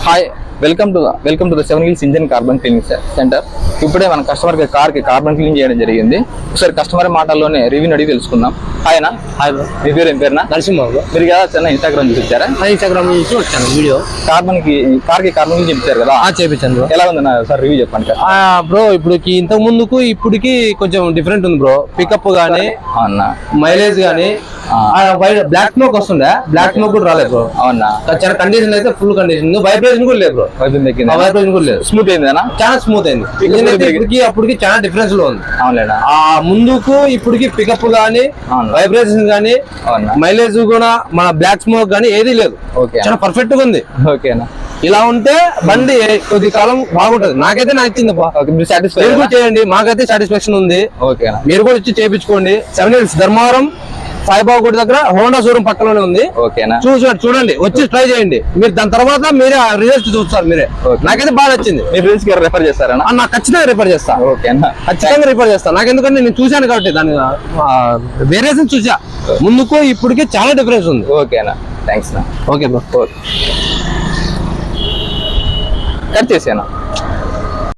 Hi welcome to the seven hills engine carbon cleaning centre. ఇప్పుడే మన customer కార్కి carbon clean చేయడం జరిగింది. ఒకసారి కస్టమర్ మాటల్లోనే రివ్యూ అడిగి తెలుసుకుందాం. హాయ్ నా హాయ్ బ్రో. మీ పేరు ఏం పేరునా? నరసింహ బ్రో. మీరు కదా చిన్న ఇన్స్టాగ్రామ్ చూసి వచ్చారా? ఇన్స్టాగ్రామ్ నుంచి వచ్చాను వీడియో. కార్కి కార్బన్ క్లీన్ చేయించారు కదా, చేయించాను బ్రో. ఎలా ఉంది సార్ రివ్యూ చెప్పండి. బ్రో ఇప్పటికి ఇంతకు ముందుకు ఇప్పటికి కొంచెం డిఫరెంట్ ఉంది బ్రో. పికప్ గానీ అవునా, మైలేజ్ గానీ బ్లాక్ స్మోక్ వస్తుండే, బ్లాక్ స్మోక్ కూడా రాలేదు బ్రో. అవునా, చాలా కండిషన్ అయితే ఫుల్ కండిషన్, వైబ్రేషన్ కూడా లేదు బ్రో. వైబ్రేషన్ కూడా లేదు, స్మూత్ అయిందా? చాలా స్మూత్ అయింది. ఇప్పటికి అప్పటికి చాలా డిఫరెన్స్ లో ఉంది. అవునా, ముందుకు ఇప్పటికి పికప్ గానీ వైబ్రేషన్ గానీ మైలేజ్ కూడా మన బ్లాక్ స్మోక్ గానీ ఏది లేదు. చాలా పర్ఫెక్ట్ గా ఉంది. ఓకేనా, ఇలా ఉంటే బండి కొద్ది కాలం బాగుంటది. నాకైతే నచ్చింది. మీరు కూడా చేయండి, మాకైతే సాటిస్ఫాక్షన్ ఉంది. ఓకేనా, మీరు కూడా వచ్చి చేయించుకోండి. 7 Hills ధర్మవరం సాయిబాబా గుడి దగ్గర హోండా షోరూమ్ పక్కలోనే ఉంది. ఓకేనా, చూడండి, వచ్చి ట్రై చేయండి. మీరు దాని తర్వాత మీరే రిజల్ట్ చూస్తారు. మీరే నాకైతే బాగా నచ్చింది. మీరు రీల్స్ కి రెఫర్ చేస్తారా? నాకు ఖచ్చితంగా రిఫర్ చేస్తా. ఓకేనా, ఖచ్చితంగా రిఫర్ చేస్తాను. నాకు ఎందుకంటే నేను చూశాను కాబట్టి దాని వేరియేషన్ చూసా. ముందుకు ఇప్పటికి చాలా డిఫరెన్స్ ఉంది. ఓకేనా, థ్యాంక్స్ నా. Okay bro. కట్ చేసాను.